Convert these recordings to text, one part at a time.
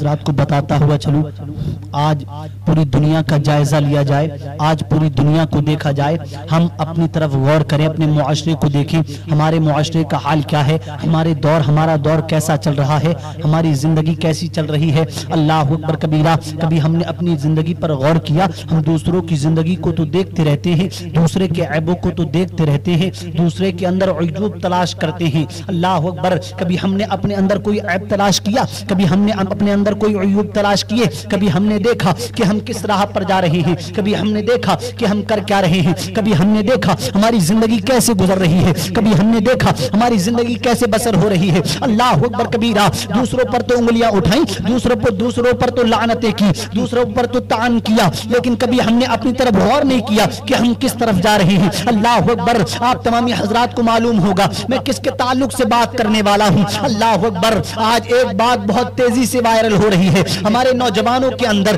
حضرات کو بتاتا ہوا چلوں، آج پوری دنیا کا جائزہ لیا جائے، آج پوری دنیا کو دیکھا جائے، ہم اپنی طرف غور کریں، اپنے معاشرے کو دیکھیں، ہمارے معاشرے کا حال کیا ہے، ہمارا دور کیسا چل رہا ہے، ہماری زندگی کیسی چل رہی ہے۔ اللہ اکبر کبیرہ، کبھی ہم نے اپنی زندگی پر غور کیا؟ ہم دوسروں کی زندگی کو تو دیکھتے رہتے ہیں، دوسرے کے عیبوں کو تو دیکھتے رہتے ہیں، دوسرے کے اندر عیوب تلاش کرتے ہیں۔ اللہ اکبر، کبھی ہم نے اپنے اندر کوئی عیب تلاش کیا؟ کبھی ہم نے اپنے اندر کوئی عیوب تلاش کیے؟ کبھی ہم نے دیکھا کہ ہم کس راہ پر جا رہے ہیں؟ کبھی ہم نے دیکھا کہ ہم کر کیا رہے ہیں؟ کبھی ہم نے دیکھا ہماری زندگی کیسے گزر رہی ہے؟ کبھی ہم نے دیکھا ہماری زندگی کیسے بسر ہو رہی ہے؟ اللہ اکبر کبیرہ، دوسروں پر تو انگلیاں اٹھائیں، دوسروں پر تو لعنتیں کی، دوسروں پر تو طعن کیا، لیکن کبھی ہم نے اپنی طرف غور نہیں کیا کہ ہم کس طرف جا رہے ہیں۔ اللہ اکبر، آپ تمامی حضرات کو معلوم ہوگا میں کس کے تعلق سے بات کرنے والا ہوں۔ اللہ اکبر، آج ایک بات بہت تیزی سے وائرل ہو رہی ہے ہمارے نوجوانوں کے اندر،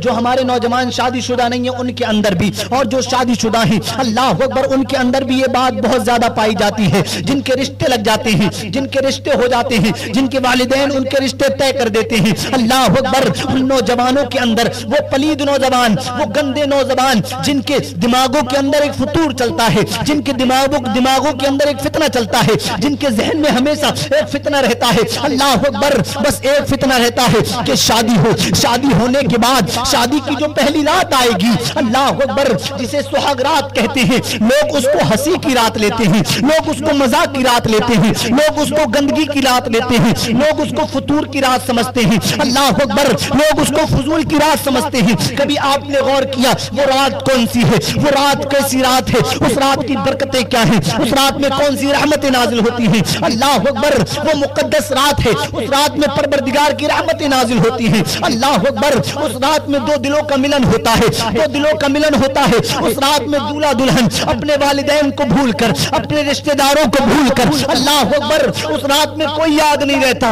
جو ہمارے نوجوان شادی شدہ نہیں ہیں ان کے اندر بھی، اور جو شادی شدہ ہیں اللہ اکبر ان کے اندر بھی یہ بات بہت زیادہ پائی جاتی ہے۔ جن کے رشتے لگ جاتے ہیں، جن کے رشتے ہو جاتے ہیں، جن کے والدین ان کے رشتے طے کر دیتے ہیں، اللہ اکبر ان نوجوانوں کے اندر وہ پلید نوجوان، وہ گندے نوجوان جن کے دماغوں کے اندر ایک فطور چلتا ہے، جن کے دماغوں کے اندر ایک فتنہ چلتا ہے، جن کے ذہن میں ہمیشہ ایک فتنہ رہتا ہے۔ اللہ اکبر، بس ایک فتنہ رہتا ہے کہ شادی ہو، شادی ہونے کے بعد شادی کی جو پہلی رات آئے گی، اللہ اکبر جسے سہاگ رات کہتے ہیں، لوگ اس کو ہنسی کی رات لیتے ہیں، لوگ اس کو مذاق کی رات لیتے ہیں، لوگ اس کو گندگی کی رات لیتے ہیں، لوگ اس کو فطور کی رات سمجھتے ہیں۔ اللہ اکبر، لوگ اس کو فضول کی رات سمجھتے ہیں۔ کبھی آپ نے غور کیا وہ رات کون سی ہے؟ وہ رات کیسی رات ہے؟ اس رات کی برکتیں کیا ہیں؟ اس رات میں کون سی رحمتیں نازل ہوتی ہیں؟ اللہ اکبر، وہ مقدس رات ہے، اس رات میں پروردگار کی رحمتیں نازل ہوتی ہیں۔ اللہ اکبر، اس رات میں دو دلوں کا ملن ہوتا ہے، دو دلوں کا ملن ہوتا ہے۔ اس رات میں دولہا دلہن اپنے والدین کو بھول کر، اپنے رشتہ داروں کو بھول کر، اللہ اکبر اس رات میں کوئی یاد نہیں رہتا،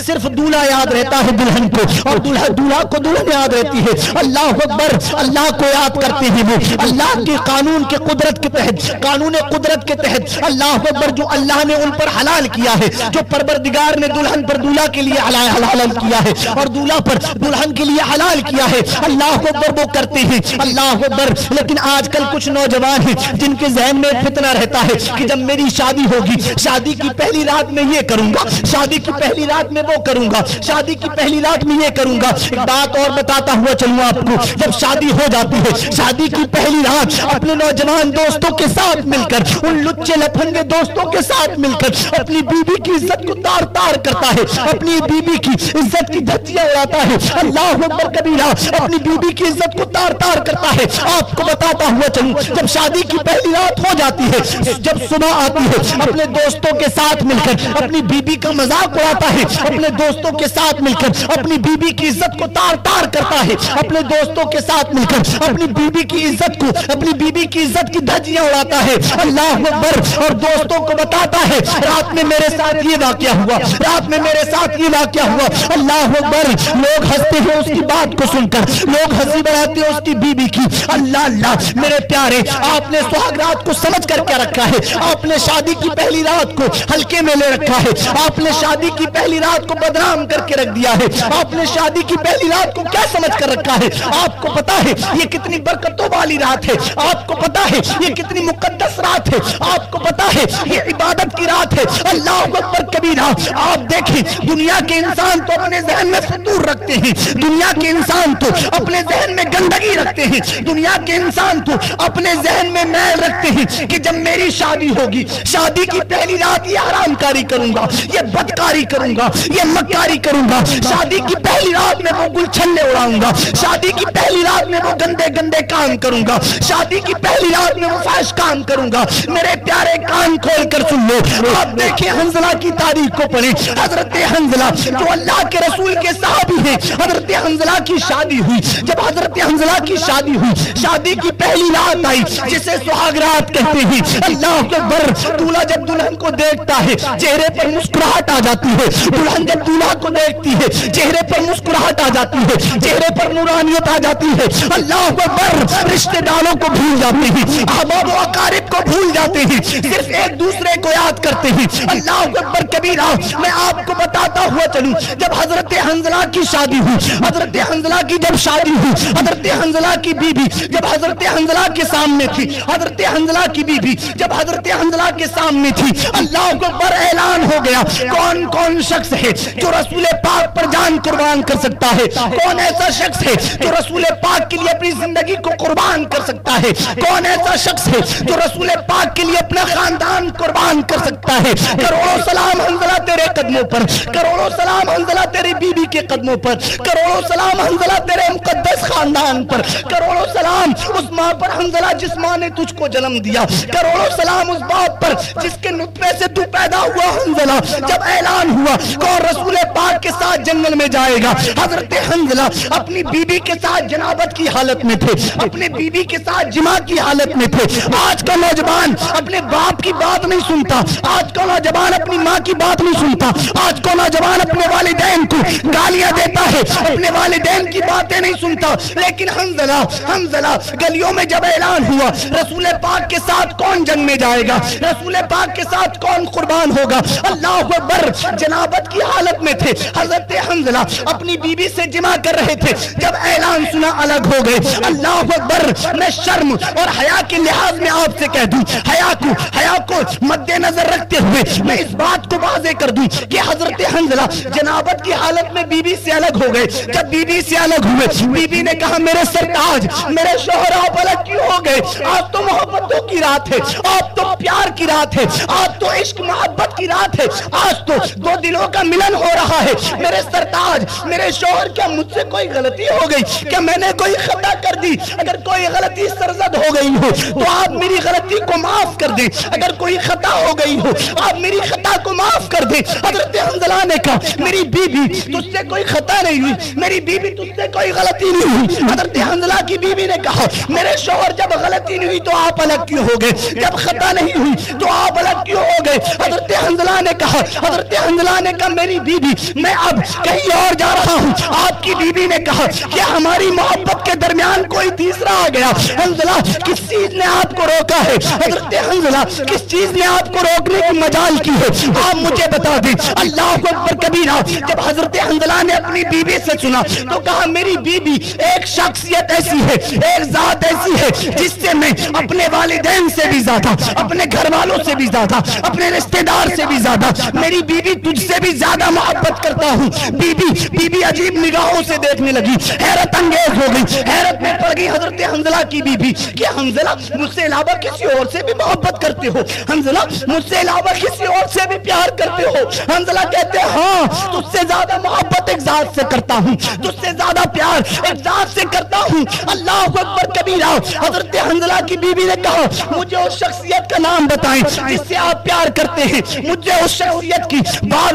صرف دولہا یاد رہتا ہے دلہن کو، اور دولہا کو دلہن یاد رہتی ہے۔ اللہ اکبر، اللہ کو یاد کرتے ہیں وہ، اللہ کے قانون کے قدرت کے تحت، قانون قدرت کے تحت، اللہ اکبر جو اللہ نے ان پر حلال کیا ہے، جو پروردگار نے دلہن پر دولہا کے لیے حلال کیا ہے اور دولہا پر دلہن کے لیے حلال کیا ہے، اللہ اکبر وہ کرتے ہیں۔ اللہ اکبر، لیکن آج کل کچھ نوجوان ہیں جن کے ذہن میں فتنہ رہتا ہے کہ جب میری شادی ہوگی، شادی کی پہلی رات میں یہ کروں گا، شادی کی پہلی رات میں وہ کروں گا، شادی کی پہلی رات میں یہ کروں گا۔ ایک بات اور بتاتا ہوا چلوں آپ کو، جب شادی ہو جاتی ہے، شادی کی پہلی رات اپنے نوجوان دوستوں کے ساتھ مل کر، ان لچے لپھنگے دوستوں کے ساتھ مل کر اپنی بیوی کی عزت کو تار تار کرتا ہے، اپنی بیوی کی عزت کی دھجیاں اڑاتا ہے۔ اللہ اکبر کبیرہ، اپنی بیوی کی عزت کو تار تار کرتا ہے۔ آپ کو بتاتا ہوا چلوں، جب شادی کی پہلی رات ہو جاتی ہے، جب صبح آتی ہے، اپنے دوستوں کے ساتھ مل کر اپنی بیوی کا مذاق اڑاتا ہے، اپنے دوستوں کے ساتھ مل کر اپنی بیوی کی عزت کو تار تار کرتا ہے، اپنے دوستوں کے ساتھ مل کر اپنی بیوی کی عزت کو، اپنی بیوی کی عزت کی دھجیاں اڑاتا ہے۔ اللہ اکبر، اور دوستوں کو بتاتا ہے رات میں میرے ساتھ یہ واقعہ ہوا، رات میں میرے ساتھ یہ واقعہ ہوا۔ اللہ اکبر، لوگ ہنستے ہیں اس کی بات کو سن کر، لوگ ہنسی بڑھاتے ہیں اس کی بیوی کی۔ اللہ اللہ، میرے پیارے، آپ نے سہاگ رات کو سمجھ کر کیا رکھا ہے؟ آپ نے شادی کی پہلی رات کو ہلکے میں لے رکھا ہے، آپ نے شادی کی پہلی رات کو بدنام کر کے رکھ دیا ہے، آپ نے شادی کی پہلی رات کو کیا سمجھ کر رکھا ہے؟ آپ کو پتا ہے یہ کتنی برکتوں والی رات ہے، آپ کو پتا ہے یہ کتنی مقدس رات ہے، آپ کو پتا ہے یہ عبادت کی رات ہے۔ اللہ اکبر کبیرہ، آپ دیکھیں دنیا کے انسان تو اپنے ذہن میں فطور رکھتے ہیں، دنیا کے انسان تو اپنے ذہن میں گندگی رکھتے ہیں، دنیا کے انسان تو اپنے ذہن میں میل رکھتے ہیں کہ جب میری شادی ہوگی، شادی کی پہلی رات یہ حرام کاری کروں گا، یہ بدکاری کروں گا، یہ مکاری کروں گا، شادی کی پہلی رات میں وہ گلچھنے اڑاؤں گا، شادی کی پہلی رات میں وہ گندے گندے کام کروں گا، شادی کی پہلی رات میں وہ فحش کام کروں گا۔ میرے پیارے کان کھول کر سن لو، آپ دیکھیں حنظلہ کی تاریخ کو پڑھیں۔ حضرت حنظلہ جو اللہ کے رسول کے صحابی ہیں، حضرت حنظلہ کی شادی ہوئی، جب حضرت حنظلہ کی شادی ہوئی، شادی کی پہلی رات آئی جسے سہاگ رات کہتے ہیں۔ اللہ اکبر، دولہا جب دلہن کو دیکھتا ہے چہرے پر مسکراہٹ آ جاتی ہے، دلہن جب دولہا کو دیکھتی ہے چہرے پر مسکراہٹ آ جاتی ہے، چہرے پر نورانیت آ جاتی ہے۔ اللہ اکبر، رشتہ داروں کو بھول جاتے ہیں، احباب و اقارب کو بھول جاتے ہیں، صرف ایک دوسرے کو یاد کرتے ہیں۔ اللہ اکبر کبیرہ، میں آپ کو بتاتا ہوا چلوں، جب حضرت حنظلہ کی شادی ہوئی, حضرت حنظلہ کی جب شادی ہوئی, حضرت حنظلہ کی بیوی جب حضرت حنظلہ کے سامنے تھی, حضرت حنظلہ کی بیوی جب حضرت حنظلہ کے سامنے تھی, اللہ اکبر اعلان ہو گیا کون کون شخص ہے جو رسول پاک پر جان قربان کر سکتا ہے, کون ایسا شخص ہے جو رسول پاک کے لیے اپنی زندگی کو قربان کر سکتا ہے, کون ایسا شخص ہے جو رسول پاک کے لیے اپنا خاندان قربان کر سکتا ہے. کروڑوں سلام حنظلہ تیرے قدموں پر, کروڑوں سلام حنظلہ تیری بیوی کے قدموں پر, کروڑوں سلام حنظلہ تیرے مقدس خاندان پر, کروڑوں سلام اس ماں پر حنظلہ جس ماں نے تجھ کو جنم دیا, کروڑوں سلام اس باپ پر جس کے نطفے سے تو پیدا ہوا. حنظلہ جب اعلان ہوا کون رسول پاک کے ساتھ جنگل میں جائے گا, حضرت حنظلہ اپنی بیوی کے ساتھ جنابت کی حالت میں تھے, اپنے بیوی کے ساتھ جماع کی حالت میں تھے. آج کا نوجوان اپنے باپ کی بات نہیں سنتا, آج کا نوجوان اپنی ماں کی بات نہیں سنتا, آج کا نوجوان اپنے والدین کو گالیاں دیتا ہے, اپنے والدین کی باتیں نہیں سنتا. لیکن حنظلہ گلیوں میں جب اعلان ہوا رسول پاک کے ساتھ کون جنگ میں جائے گا, رسول پاک کے ساتھ کون قربان ہوگا, اللہ اکبر جنابت کی حالت میں تھے. حضرت حنظلہ اپنی بیوی سے جماع کر رہے تھے, جب اعلان سنا الگ ہو گئے. اللہ اکبر میں شرم اور حیا کے لحاظ میں آپ سے کہہ دوں, حیا کو مد نظر رکھتے ہوئے میں اس بات کو واضح کر دوں کہ حضرت حنظلہ جنابت کی حالت میں بیوی سے الگ ہو گئے. جب بیوی سے الگ ہوئے بیوی نے کہا میرے سرتاج میرے شوہر آپ الگ کیوں ہو گئے, آج تو محبتوں کی رات ہے, آج تو پیار کی رات ہے, آج تو عشق محبت کی رات ہے, آج تو دو دلوں کا ملن ہو رہا ہے. میرے سرتاج میرے شوہر کیا مجھ سے کوئی غلطی ہو گئی, کیا میں نے کوئی خطا کر دی, اگر کوئی غلطی سرزد ہو گئی ہو تو آپ میری غلطی کو معاف کر دیں, اگر کوئی خطا ہو گئی ہو آپ میری خطا کو معاف کر دیں. حضرت حنظلہ نے کہا میری بیوی تجھ سے کوئی خطا نہیں ہوئی, میری بیوی تجھ سے کوئی غلطی نہیں ہوئی. حضرت حنظلہ کی بیوی نے کہا میرے شوہر جب غلطی نہیں ہوئی تو آپ الگ کیوں ہو گئے, جب خطا نہیں ہوئی تو آپ الگ کیوں ہو گئے. حضرت حنظلہ نے کہا میری بیوی میں اب کہیں اور جا رہا ہوں. آپ کی بیوی نے کہا کہ ہماری محبت کے درمیان کوئی تیسرا آ گیا. حنظلہ کس چیز نے آپ کو روکا ہے, حضرت حنظلہ کس چیز نے آپ کو روکنے کی مجال کی ہے, آپ مجھے بتا دیں. اللہ اکبر کبیرہ جب حضرت حنظلہ نے اپنی بیوی سے سنا تو کہا میری بیوی ایک شخصیت ایسی ہے, ایک ذات ایسی ہے جس سے میں اپنے والدین سے بھی زیادہ, اپنے گھر والوں سے بھی زیادہ, اپنے رشتہ دار سے بھی زیادہ, میری بیوی تجھ سے بھی زیادہ محبت کرتا ہوں. بیوی عجیب نگاہوں سے دیکھنے لگی, حیرت انگیز ہو گئی, حیرت میں پڑ گئی حضرت حنظلہ کی بیوی کہ حنظلہ مجھ سے علاوہ کسی اور سے بھی محبت کرتے ہو, حنظلہ مجھ سے علاوہ کسی اور سے بھی پیار کرتے ہو. حنظلہ کہتے ہیں ہاں تجھ سے زیادہ محبت ایک ذات سے کرتا ہوں, تجھ سے زیادہ پیار ایک ذات سے کرتا ہوں. اللہ اکبر کبیرہ حضرت حنظلہ کی بیوی نے کہا مجھے اس شخصیت کا نام بتائیں جس سے آپ پیار کرتے ہیں, مجھے اس شخصیت کی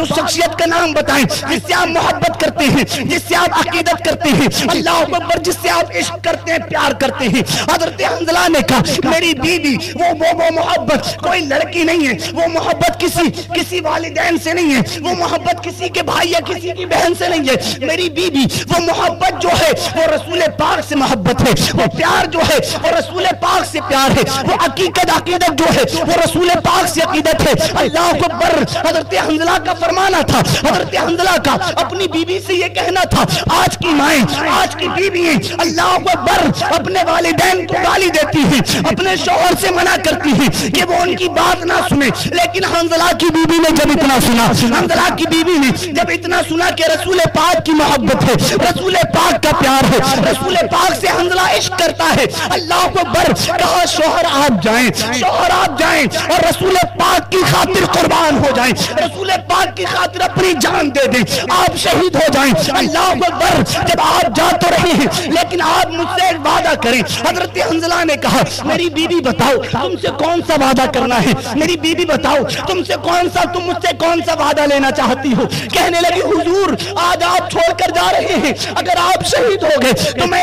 اس شخصیت کا نام بتائیں جس سے آپ محبت کرتے ہیں, جس سے آپ عقیدت کرتے ہیں. اللہ اکبر جس سے آپ عشق کرتے ہیں, پیار کرتے ہیں. حضرت حنظلہ نے کہا میری بیوی وہ محبت کوئی لڑکی نہیں ہے, وہ محبت کسی والدین سے نہیں ہے, وہ محبت کسی کے بھائی یا کسی کی بہن سے نہیں ہے. میری بیوی وہ محبت جو ہے وہ رسول پاک سے محبت ہے, وہ پیار جو ہے وہ رسول پاک سے پیار ہے, وہ عقیدت جو ہے وہ رسول پاک سے عقیدت ہے. اللہ اکبر حضرت حنظلہ کا فرمانا تھا, حضرت حنظلہ کا اپنی بیوی سے یہ کہنا تھا. آج کی مائیں, آج کی بیوییں اللہ اکبر اپنے والدین کو گالی دیتی ہیں, اپنے شوہر سے منع کرتی ہیں کہ وہ ان کی بات نہ سنے. لیکن حنظلہ کی بیوی نے جب اتنا سنا, حنظلہ کی بیوی نے جب اتنا سنا کہ رسول پاک کی محبت ہے, رسول پاک کا پیار ہے, رسول پاک سے حنظلہ عشق کرتا ہے. اللہ اکبر کہا شوہر آپ جائیں اور رسول پاک کی خاطر قربان ہو جائیں, رسول پاک کی خاطر اپنی جان دے دیں, آپ شہید ہو جائیں. اللہ اکبر جب آپ جا تو رہے ہیں لیکن آپ مجھ سے ایک وعدہ کریں. حضرت حنظلہ نے کہا میری بیوی بتاؤ تم سے کون سا وعدہ کرنا ہے, میری بیوی بتاؤ تم مجھ سے کون سا وعدہ لینا چاہتی ہو. کہنے لگی حضور آج آپ چھوڑ کر جا رہے ہیں, اگر آپ شہید ہو گئے تو میں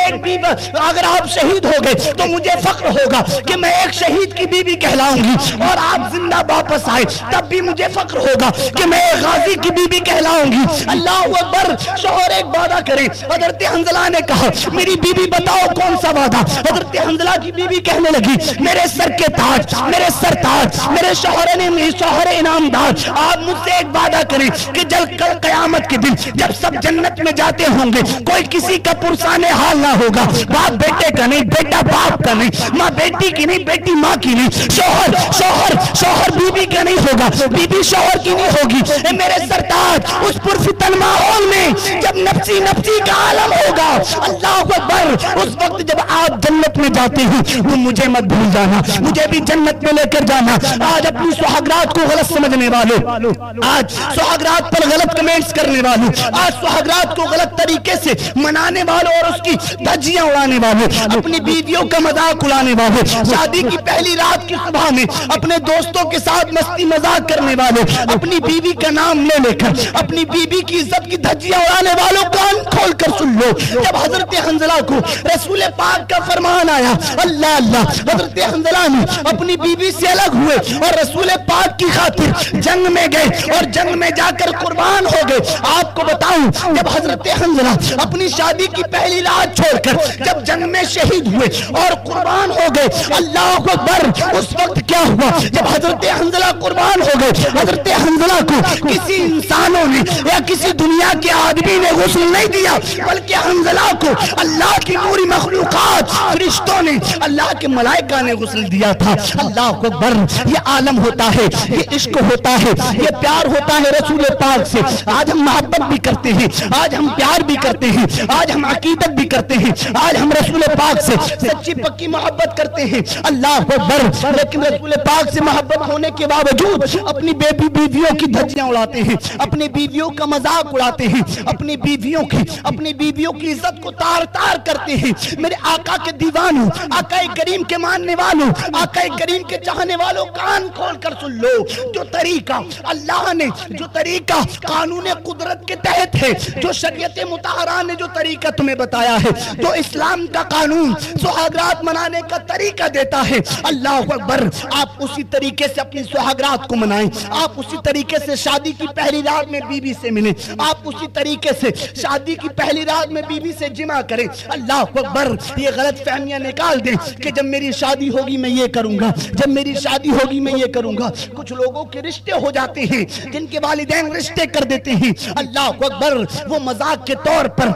اگر آپ شہید ہو گئے تو مجھے فخر ہوگا کہ میں ایک شہید کی بیوی کہلاؤں گی, اور آپ زندہ واپس آئے تب بھی مجھے فخر ہوگا کہ میں ایک غازی کی بیوی کہلاؤں گی. اللہ اکبر شوہر ایک وعدہ کرے. حضرت حنظلہ نے کہا میری بیوی بتاؤ کون سا وعدہ. حضرت حنظلہ کی بیوی کہنے لگی میرے سر کے تاج، میرے سر تاج، میرے شوہر انعامدار، آپ مجھ سے ایک وعدہ کریں کہ جب کل قیامت کے دن جب سب جنت میں جاتے ہوں گے کوئی کسی کا پرسان حال نہ ہوگا، باپ بیٹے کا نہیں، بیٹا باپ کا نہیں، ماں بیٹی کی نہیں، بیٹی ماں کی نہیں، شوہر بیوی کا نہیں ہوگا، بیوی شوہر کی نہیں ہوگی. اے میرے سرتاج اس پرفتن ماحول میں جب نفسی کا عالم ہوگا، اللہ اکبر، اس وقت جب آپ جنت میں جاتے ہیں وہ مجھے مت بھول جانا، مجھے بھی جنت میں لے کر جانا. آج اپنی سہاگرات کو غلط سمجھنے والوں، آج سہاگرات پر غلط کمنٹس کرنے والوں، آج سہاگرات کو غلط طریقے سے منانے والوں اور اس کی دھجیاں اڑانے والوں، اپنی بیویوں کا مذاق اڑانے والوں، شادی کی پہلی رات کی صبح میں اپنے دوستوں کے ساتھ مستی مذاق کرنے والوں، اپنی بیوی کا نام لے کر اپنی بیوی کی عزت کی دھجیاں اڑانے والوں، کان کھول کر سن لو. جب حضرت حنظلہ کو رسول پاک کا فرمان آیا، اللہ اللہ، حضرت حنظلہ نے اپنی بیوی سے الگ ہوئے اور رسول پاک کی خاطر جنگ میں گئے اور جنگ میں جا کر قربان ہو گئے. آپ کو بتاؤں جب حضرت حنظلہ اپنی شادی کی پہلی رات چھوڑ کر جب جنگ میں شہید ہوئے اور قربان ہو گئے، اللہ اکبر، اس وقت کیا ہوا جب حضرت حنظلہ قربان ہو گئے؟ حضرت حنظلہ کو کسی انسانوں نے یا کسی دنیا کے آدمی نے غسل نہیں دیا، بلکہ حنظلہ کو اللہ کی پوری مخلوقات، فرشتوں نے، اللہ کے ملائکہ نے غسل دیا تھا. اللہ اکبر، یہ عالم ہوتا ہے، یہ عشق ہوتا ہے، یہ پیار ہوتا ہے رسول پاک سے. آج ہم محبت بھی کرتے ہیں، آج ہم پیار بھی کرتے ہیں، آج ہم عقیدت بھی کرتے ہیں، آج ہم رسول پاک سے سچی پکی محبت کرتے ہیں. اللہ اکبر، لیکن رسول پاک سے محبت ہونے کے باوجود اپنی بیویوں کی دھجیاں اڑاتے ہیں، اپنی بیویوں کا مذاق اڑاتے ہیں، اپنی بیویوں کی عزت کو تار تار کرتے ہیں. میرے آقا کے دیوانوں، آقا کریم کے ماننے والوں، آقا کریم کے چاہنے والوں، کان کھول کر سن لو. جو طریقہ اللہ نے، جو طریقہ قانون قدرت کے تحت ہے، جو شریعت مطہرہ نے جو طریقہ تمہیں بتایا ہے، جو اسلام کا قانون سہاگرات منانے کا طریقہ دیتا ہے، اللہ اکبر، آپ اسی طریقے سے اپنی سہاگرات کو منائیں. آپ اسی طریقے سے شادی کی پہلی رات میں بیوی سے ملیں، آپ اسی طریقے سے شادی کی پہلی رات میں بیوی سے جمع کریں. اللہ اکبر، یہ غلط فہمیاں نکال دیں کہ جب میری شادی ہوگی میں یہ کروں گا، جب میری شادی ہوگی میں یہ کروں گا. کچھ لوگوں کے رشتے ہو جاتے ہیں، جن کے والدین رشتے کر دیتے ہیں، اللہ اکبر، وہ مذاق کے طور پر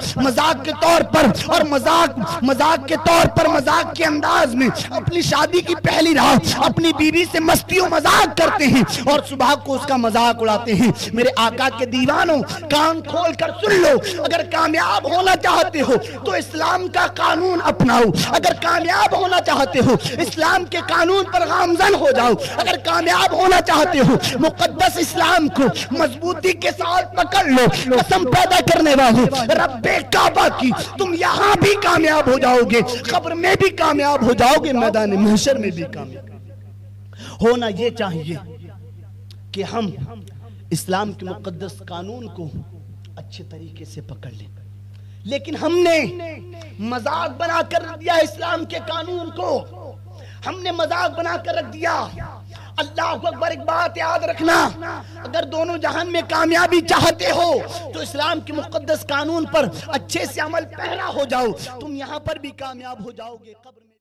اور مذاق کے انداز میں اپنی شادی کی پہلی رات اپنی بیوی سے مستی و مذاق کرتے ہیں اور صبح کو اس کا مذاق اڑاتے ہیں. میرے آقا کے دیوانوں، کان کھول کر سن لو. اگر کامیاب ہونا چاہتے ہو تو اسلام کا قانون اپناؤ. اگر کامیاب ہونا چاہتے ہو اسلام کے قانون پر گامزن ہو جاؤ. اگر کامیاب ہونا چاہتے ہو مقدس اسلام کو مضبوطی کے ساتھ پکڑ لو. قسم پیدا کرنے والے رب کعبہ کی، تم یہاں بھی کامیاب ہو جاؤ گے، قبر میں بھی کامیاب ہو جاؤ گے، میدان محشر میں بھی کامیاب. ہونا یہ چاہیے کہ ہم اسلام کے مقدس قانون کو اچھے طریقے سے پکڑ لیں، لیکن ہم نے مذاق بنا کر رکھ دیا اسلام کے قانون کو، ہم نے مذاق بنا کر رکھ دیا. اللہ اکبر، ایک بات یاد رکھنا، اگر دونوں جہان میں کامیابی چاہتے ہو تو اسلام کے مقدس قانون پر اچھے سے عمل پیرا ہو جاؤ، تم یہاں پر بھی کامیاب ہو جاؤ گے، قبر میں